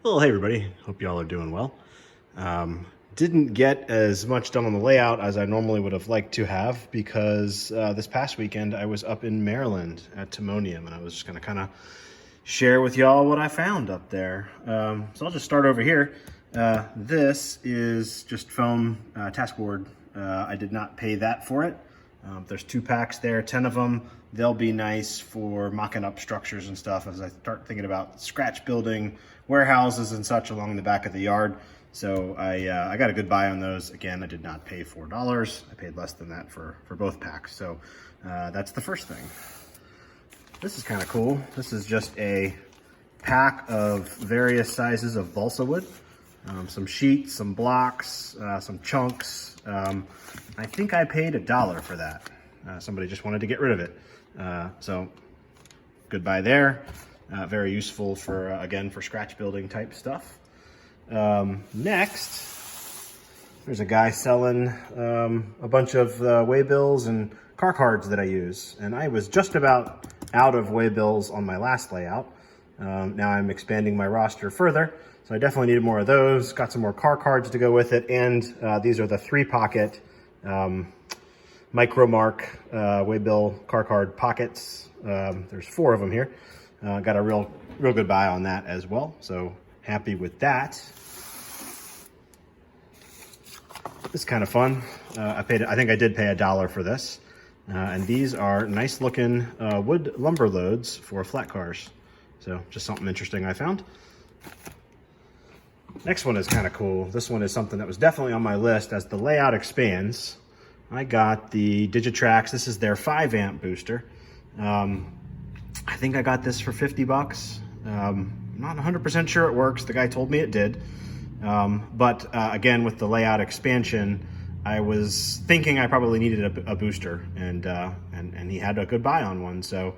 Well, hey everybody, hope y'all are doing well. Didn't get as much done on the layout as I normally would have liked to have because this past weekend I was up in Maryland at Timonium, and I was just gonna kind of share with y'all what I found up there. So I'll just start over here. This is just foam Taskboard. I did not pay that for it. There's 2 packs there, 10 of them. They'll be nice for mocking up structures and stuff as I start thinking about scratch building warehouses and such along the back of the yard. So I got a good buy on those. Again, I did not pay $4. I paid less than that for both packs. So that's the first thing. This is kind of cool. This is just a pack of various sizes of balsa wood. Some sheets, some blocks, some chunks. I think I paid $1 for that. Somebody just wanted to get rid of it. So good buy there. Very useful for, again, for scratch building type stuff. Next, there's a guy selling a bunch of Waybills and car cards that I use. And I was just about out of Waybills on my last layout. Now I'm expanding my roster further. So I definitely needed more of those. Got some more car cards to go with it. And these are the 3-pocket Micromark Waybill car card pockets. There's 4 of them here. Got a real good buy on that as well. So happy with that. This is kind of fun. I think I did pay $1 for this. And these are nice looking wood lumber loads for flat cars. So just something interesting I found. Next one is kind of cool. This one is something that was definitely on my list as the layout expands. I got the Digitrax. This is their 5-amp booster. I think I got this for $50. Not 100% sure it works. The guy told me it did. But again, with the layout expansion, I was thinking I probably needed a booster, and he had a good buy on one. So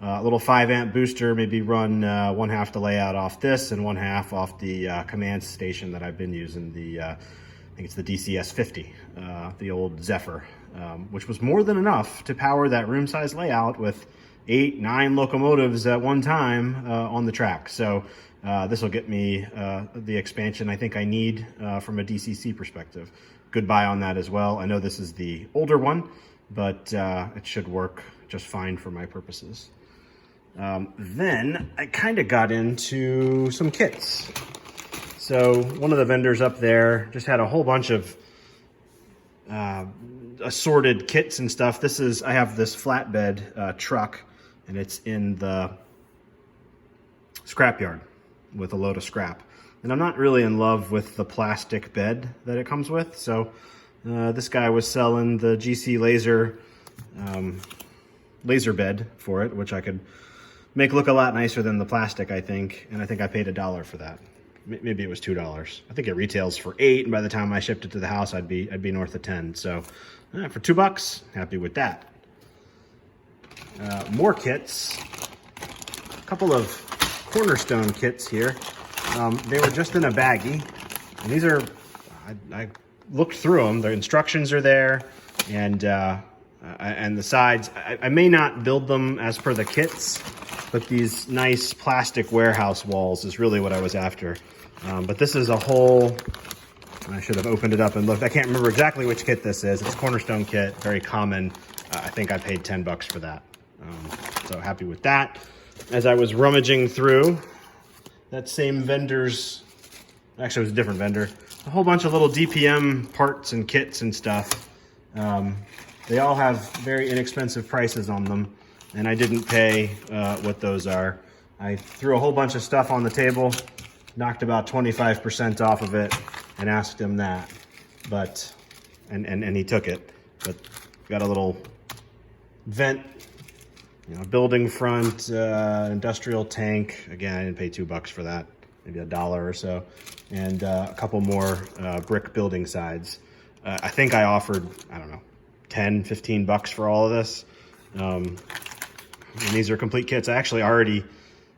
a little 5-amp booster, maybe run 1/2 the layout off this and 1/2 off the command station that I've been using, I think it's the DCS 50, the old Zephyr, which was more than enough to power that room size layout with 8, 9 locomotives at one time on the track. So this will get me the expansion I think I need from a DCC perspective. Good buy on that as well. I know this is the older one, but it should work just fine for my purposes. Then I kind of got into some kits. So one of the vendors up there just had a whole bunch of assorted kits and stuff. I have this flatbed truck, and it's in the scrapyard with a load of scrap. And I'm not really in love with the plastic bed that it comes with. So this guy was selling the GC laser bed for it, which I could make look a lot nicer than the plastic, I think. And I think I paid $1 for that. Maybe it was $2. I think it retails for $8, and by the time I shipped it to the house, I'd be north of 10. So for $2, happy with that. More kits. A couple of Cornerstone kits here. They were just in a baggie, and these are, I looked through them. The instructions are there, and the sides. I may not build them as per the kits, but these nice plastic warehouse walls is really what I was after. But this is a whole, I should have opened it up and looked. I can't remember exactly which kit this is. It's a Cornerstone kit, very common. I think I paid $10 for that. So happy with that. As I was rummaging through that same vendor's, actually it was a different vendor, a whole bunch of little DPM parts and kits and stuff. They all have very inexpensive prices on them, and I didn't pay what those are. I threw a whole bunch of stuff on the table, knocked about 25% off of it, and asked him that, but and he took it. But got a little vent, building front, industrial tank. Again, I didn't pay $2 for that, maybe $1 or so, and a couple more brick building sides. I think I offered, I don't know, $10, $15 for all of this. And these are complete kits. I actually already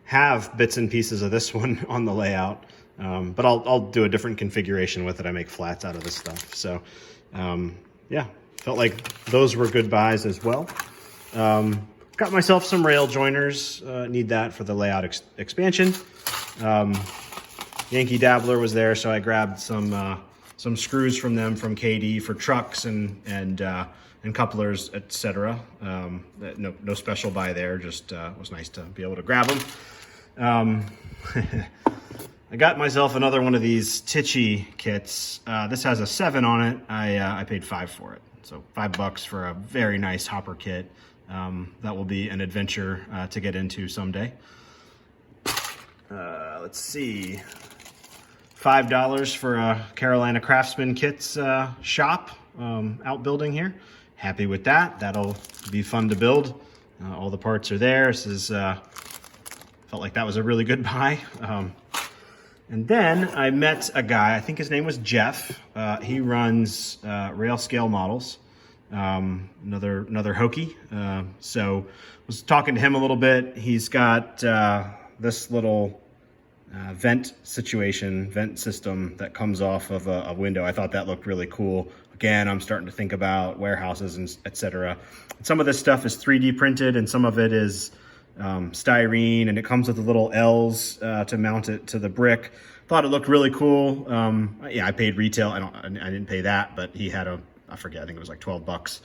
have bits and pieces of this one on the layout, but I'll do a different configuration with it. I make flats out of this stuff. So yeah, felt like those were good buys as well. Got myself some rail joiners, need that for the layout expansion. Yankee Dabbler was there, so I grabbed some screws from them from KD for trucks and couplers, etc. No special buy there, just was nice to be able to grab them. I got myself another one of these Tichy kits. This has a 7 on it. I paid 5 for it. So $5 for a very nice hopper kit. That will be an adventure to get into someday. Let's see. $5 for a Carolina Craftsman Kits shop outbuilding here. Happy with that. That'll be fun to build. All the parts are there. This is felt like that was a really good buy. And then I met a guy, I think his name was Jeff. He runs rail scale models, another hokey. So was talking to him a little bit. He's got this little vent system that comes off of a window. I thought that looked really cool. Again, I'm starting to think about warehouses and etc. Some of this stuff is 3D printed and some of it is styrene, and it comes with the little L's to mount it to the brick. Thought it looked really cool. Yeah, I paid retail. I didn't pay that, but he had I forget, I think it was like $12.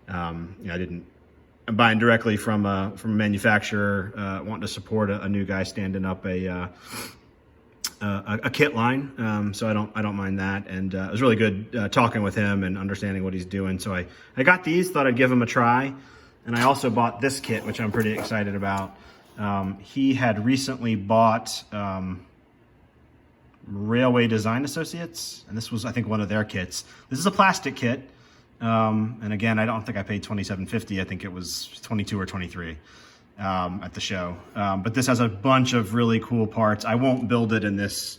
I'm buying directly from a manufacturer, wanting to support a new guy standing up a kit line. So I don't mind that. And it was really good talking with him and understanding what he's doing. So I got these, thought I'd give them a try. And I also bought this kit, which I'm pretty excited about. He had recently bought Railway Design Associates, and this was, I think, one of their kits. This is a plastic kit, and again, I don't think I paid $27.50. I think it was $22 or $23 at the show. But this has a bunch of really cool parts. I won't build it in this,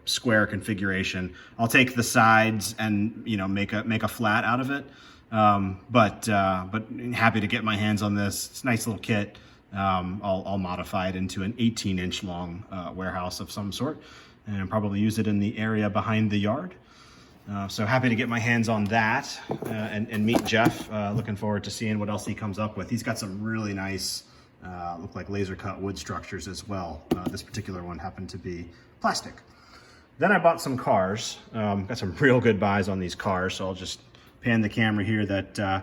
square configuration. I'll take the sides and make a flat out of it. But happy to get my hands on this. It's a nice little kit. I'll modify it into an 18-inch long warehouse of some sort, and probably use it in the area behind the yard. So happy to get my hands on that and meet Jeff. Looking forward to seeing what else he comes up with. He's got some really nice, look like laser cut wood structures as well. This particular one happened to be plastic. Then I bought some cars. Got some real good buys on these cars, so I'll just pan the camera here that I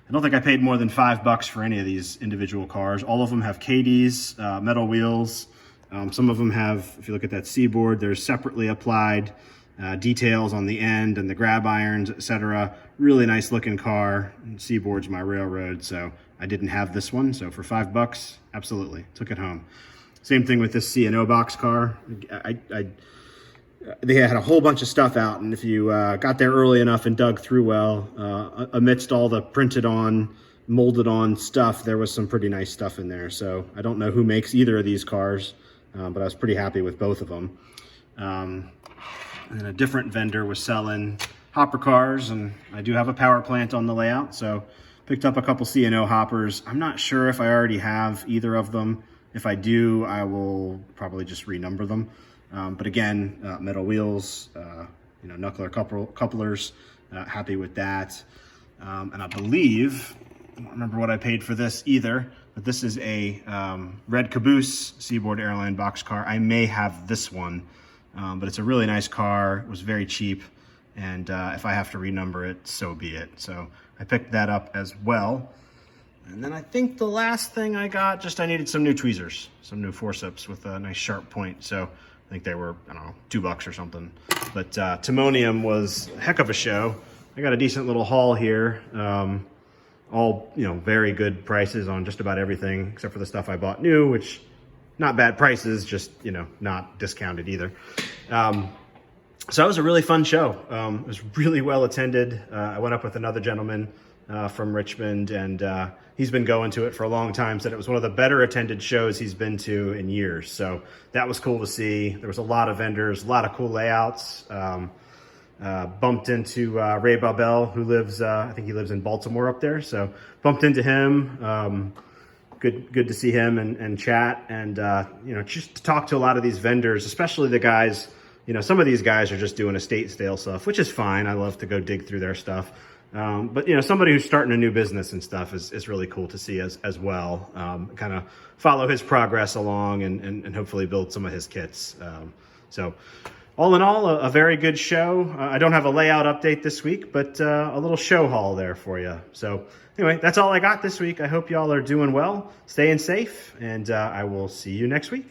don't think I paid more than $5 for any of these individual cars. All of them have KDs, metal wheels. Some of them have, if you look at that C-board, there's separately applied details on the end and the grab irons, etc. Really nice looking car. C-board's my railroad, so I didn't have this one. So for $5, absolutely, took it home. Same thing with this C&O box car. They had a whole bunch of stuff out, and if you got there early enough and dug through well, amidst all the printed on, molded on stuff, there was some pretty nice stuff in there. So I don't know who makes either of these cars, but I was pretty happy with both of them. And a different vendor was selling hopper cars, and I do have a power plant on the layout, so picked up a couple C&O hoppers. I'm not sure if I already have either of them. If I do, I will probably just renumber them. But again, metal wheels, knuckler couplers, happy with that. And I believe, I don't remember what I paid for this either, but this is a red Caboose Seaboard Airline box car. I may have this one, but it's a really nice car. It was very cheap, and if I have to renumber it, so be it. So I picked that up as well. And then I think the last thing I got, I needed some new tweezers, some new forceps with a nice sharp point. So I think they were, I don't know, $2 or something. But Timonium was a heck of a show. I got a decent little haul here. All, very good prices on just about everything, except for the stuff I bought new, which not bad prices, just, not discounted either. So that was a really fun show. It was really well attended. I went up with another gentleman from Richmond, and he's been going to it for a long time. Said it was one of the better attended shows he's been to in years. So that was cool to see. There was a lot of vendors, a lot of cool layouts. Bumped into Ray Babel, who lives, I think he lives in Baltimore up there. So bumped into him. Good to see him and chat, and just to talk to a lot of these vendors, especially the guys. Some of these guys are just doing estate sale stuff, which is fine. I love to go dig through their stuff. But somebody who's starting a new business and stuff is really cool to see as well. Kind of follow his progress along and hopefully build some of his kits. So all in all, a very good show. I don't have a layout update this week, but a little show haul there for you. So anyway, that's all I got this week. I hope y'all are doing well, staying safe, and I will see you next week.